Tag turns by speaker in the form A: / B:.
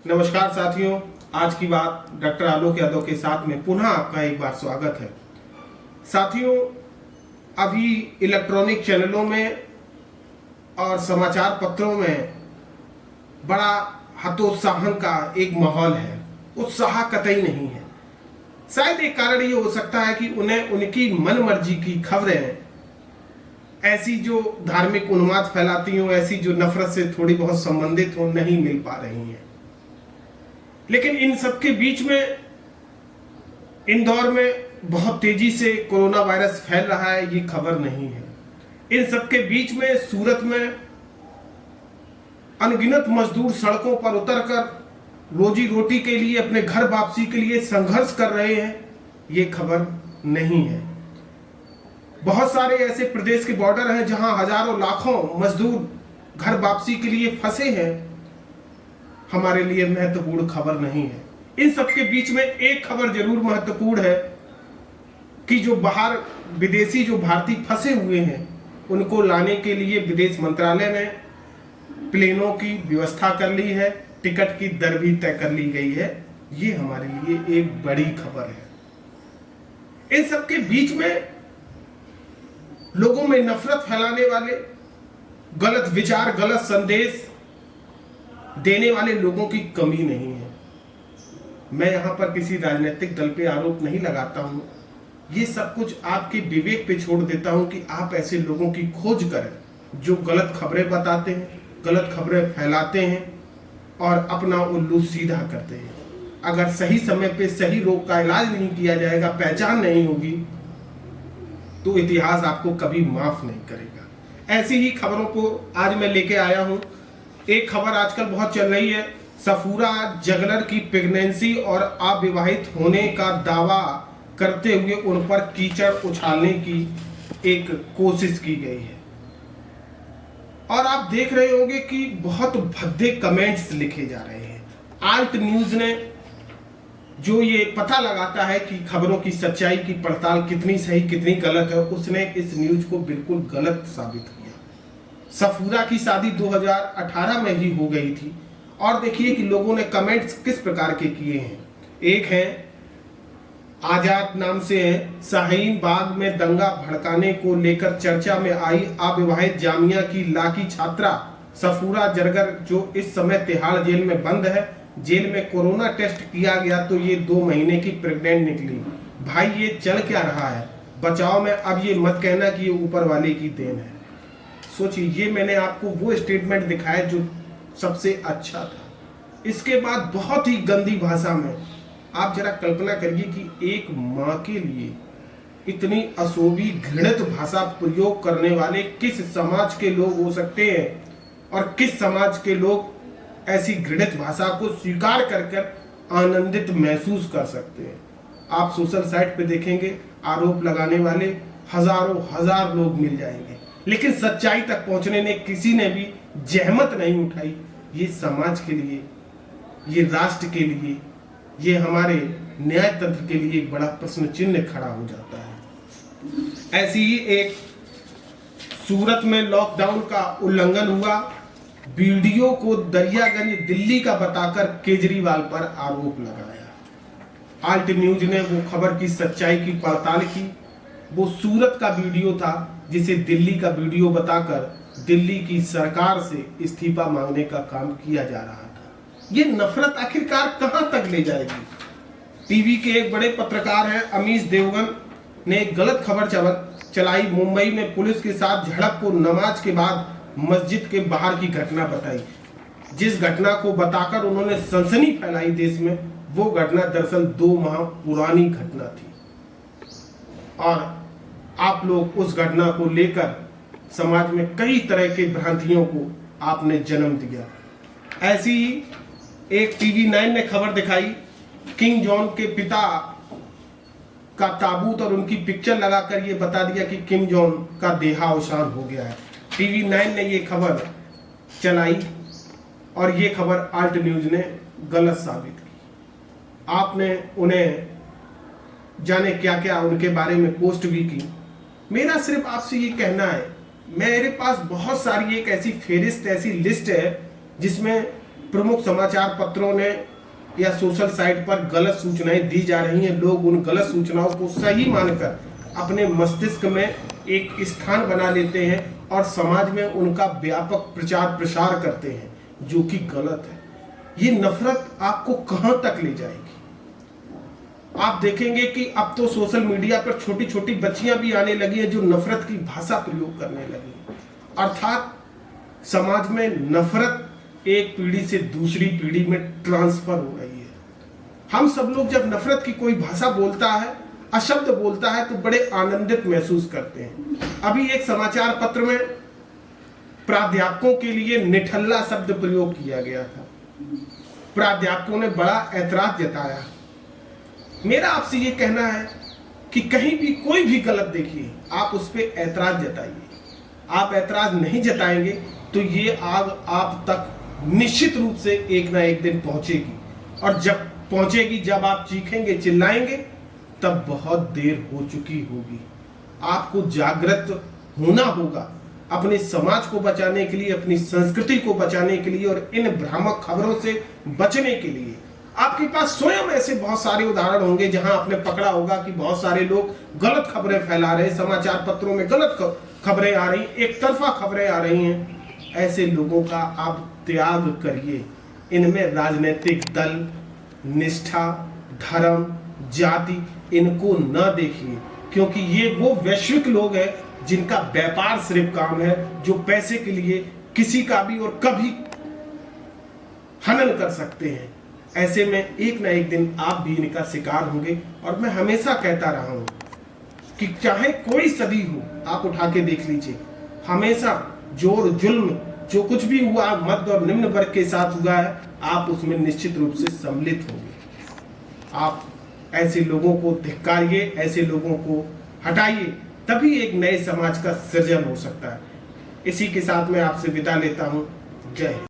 A: नमस्कार साथियों, आज की बात डॉक्टर आलोक यादव के साथ में पुनः आपका एक बार स्वागत है। साथियों, अभी इलेक्ट्रॉनिक चैनलों में और समाचार पत्रों में बड़ा हतोत्साहन का एक माहौल है। उत्साह कतई नहीं है। शायद एक कारण ये हो सकता है कि उन्हें उनकी मन मर्जी की खबरें, ऐसी जो धार्मिक उन्माद फैलाती हो, ऐसी जो नफरत से थोड़ी बहुत संबंधित हो, नहीं मिल पा रही हैं। लेकिन इन सबके बीच में इंदौर में बहुत तेजी से कोरोना वायरस फैल रहा है, ये खबर नहीं है। इन सबके बीच में सूरत में अनगिनत मजदूर सड़कों पर उतरकर रोजी रोटी के लिए, अपने घर वापसी के लिए संघर्ष कर रहे हैं, ये खबर नहीं है। बहुत सारे ऐसे प्रदेश के बॉर्डर हैं जहां हजारों लाखों मजदूर घर वापसी के लिए फंसे हैं, हमारे लिए महत्वपूर्ण खबर नहीं है। इन सबके बीच में एक खबर जरूर महत्वपूर्ण है कि जो बाहर विदेशी जो भारतीय फंसे हुए हैं, उनको लाने के लिए विदेश मंत्रालय ने प्लेनों की व्यवस्था कर ली है, टिकट की दर भी तय कर ली गई है। ये हमारे लिए एक बड़ी खबर है। इन सबके बीच में लोगों में नफरत फैलाने वाले, गलत विचार, गलत संदेश देने वाले लोगों की कमी नहीं है। मैं यहां पर किसी राजनीतिक दल पे आरोप नहीं लगाता हूं। ये सब कुछ आपके विवेक पे छोड़ देता हूं कि आप ऐसे लोगों की खोज करें जो गलत खबरें बताते हैं, गलत खबरें फैलाते हैं और अपना उल्लू सीधा करते हैं। अगर सही समय पे सही रोग का इलाज नहीं किया जाएगा, पहचान नहीं होगी, तो इतिहास आपको कभी माफ नहीं करेगा। ऐसी ही खबरों को आज मैं लेके आया हूं। एक खबर आजकल बहुत चल रही है, सफूरा जगलर की प्रेगनेंसी और अविवाहित होने का दावा करते हुए उन पर कीचड़ उछालने की एक कोशिश की गई है। और आप देख रहे होंगे कि बहुत भद्दे कमेंट्स लिखे जा रहे हैं। आल्ट न्यूज ने जो ये पता लगाता है कि खबरों की सच्चाई की पड़ताल कितनी सही कितनी गलत है, उसने इस न्यूज को बिल्कुल गलत साबित किया। सफूरा की शादी 2018 में ही हो गई थी और देखिए कि लोगों ने कमेंट्स किस प्रकार के किए हैं। एक है आजाद नाम से है, शाहीन बाग में दंगा भड़काने को लेकर चर्चा में आई अविवाहित जामिया की लाकी छात्रा सफूरा जरगर, जो इस समय तिहाड़ जेल में बंद है। जेल में कोरोना टेस्ट किया गया तो ये 2 महीने की प्रेग्नेंट निकली। भाई ये चल क्या रहा है? बचाओ में अब ये मत कहना कि ये ऊपर वाले की देन है। सोचिए, ये मैंने आपको वो स्टेटमेंट दिखाया जो सबसे अच्छा था। इसके बाद बहुत ही गंदी भाषा में आप जरा कल्पना करिए कि एक माँ के लिए इतनी अशोभी घृणित भाषा प्रयोग करने वाले किस समाज के लोग हो सकते हैं और किस समाज के लोग ऐसी घृणित भाषा को स्वीकार कर आनंदित महसूस कर सकते हैं। आप सोशल साइट पे देखेंगे, आरोप लगाने वाले हजारों हजार लोग मिल जाएंगे, लेकिन सच्चाई तक पहुंचने ने किसी ने भी जहमत नहीं उठाई। ये समाज के लिए, ये राष्ट्र के लिए, ये हमारे न्याय तंत्र के लिए एक बड़ा प्रश्न चिन्ह खड़ा हो जाता है। ऐसी ही एक सूरत में लॉकडाउन का उल्लंघन हुआ। वीडियो को दरियागंज दिल्ली का बताकर केजरीवाल पर आरोप लगाया। आल्ट न्यूज ने वो खबर की सच्चाई की पड़ताल की। वो सूरत का वीडियो था जिसे दिल्ली का वीडियो बताकर दिल्ली की सरकार से इस्तीफा मांगने का काम किया जा रहा था। ये नफरत आखिरकार कहां तक ले जाएगी? टीवी के एक बड़े पत्रकार हैं अमीश देवगन ने एक गलत खबर चलाई। मुंबई में पुलिस के साथ झड़प को नमाज के बाद मस्जिद के बाहर की घटना बताई। जिस घटना को बताकर उन्होंने सनसनी फैलाई देश में, वो घटना दरअसल 2 माह पुरानी घटना थी और आप लोग उस घटना को लेकर समाज में कई तरह के भ्रांतियों को आपने जन्म दिया। ऐसी ही एक टीवी 9 ने खबर दिखाई, किंग जॉन के पिता का ताबूत और उनकी पिक्चर लगाकर ये बता दिया कि किंग जॉन का देहावसान हो गया है। टीवी 9 ने ये खबर चलाई और ये खबर आल्ट न्यूज ने गलत साबित की। आपने उन्हें जाने क्या क्या उनके बारे में पोस्ट भी की। मेरा सिर्फ आपसे ये कहना है, मेरे पास बहुत सारी एक ऐसी फेरिस्त, ऐसी लिस्ट है जिसमें प्रमुख समाचार पत्रों ने या सोशल साइट पर गलत सूचनाएं दी जा रही हैं। लोग उन गलत सूचनाओं को सही मानकर अपने मस्तिष्क में एक स्थान बना लेते हैं और समाज में उनका व्यापक प्रचार प्रसार करते हैं, जो कि गलत है। ये नफरत आपको कहां तक ले जाएगी? आप देखेंगे कि अब तो सोशल मीडिया पर छोटी छोटी बच्चियां भी आने लगी हैं जो नफरत की भाषा प्रयोग करने लगी, अर्थात समाज में नफरत एक पीढ़ी से दूसरी पीढ़ी में ट्रांसफर हो रही है। हम सब लोग जब नफरत की कोई भाषा बोलता है, अशब्द बोलता है, तो बड़े आनंदित महसूस करते हैं। अभी एक समाचार पत्र में प्राध्यापकों के लिए निठल्ला शब्द प्रयोग किया गया था। प्राध्यापकों ने बड़ा ऐतराज जताया। मेरा आपसे ये कहना है कि कहीं भी कोई भी गलत देखिए, आप उस पर ऐतराज जताइए। आप ऐतराज नहीं जताएंगे तो ये आग आप तक निश्चित रूप से एक ना एक दिन पहुंचेगी, और जब पहुंचेगी, जब आप चीखेंगे, चिल्लाएंगे, तब बहुत देर हो चुकी होगी। आपको जागृत होना होगा अपने समाज को बचाने के लिए, अपनी संस्कृति को बचाने के लिए और इन भ्रामक खबरों से बचने के लिए। आपके पास स्वयं ऐसे बहुत सारे उदाहरण होंगे जहां आपने पकड़ा होगा कि बहुत सारे लोग गलत खबरें फैला रहे हैं, समाचार पत्रों में गलत खबरें आ रही, एक तरफा खबरें आ रही हैं। ऐसे लोगों का आप त्याग करिए। इनमें राजनीतिक दल, निष्ठा, धर्म, जाति, इनको न देखिए, क्योंकि ये वो वैश्विक लोग हैं जिनका व्यापार सिर्फ काम है, जो पैसे के लिए किसी का भी और कभी हनन कर सकते हैं। ऐसे में एक ना एक दिन आप भी इनका शिकार होंगे। और मैं हमेशा कहता रहा हूं कि चाहे कोई सदी हो, आप उठा के देख लीजिए, हमेशा जोर जुल्म जो कुछ भी हुआ मध्य और निम्न वर्ग के साथ हुआ है, आप उसमें निश्चित रूप से सम्मिलित होंगे। आप ऐसे लोगों को धिक्कारिए, ऐसे लोगों को हटाइए, तभी एक नए समाज का सृजन हो सकता है। इसी के साथ मैं आपसे विदा लेता हूं। जय हिंद।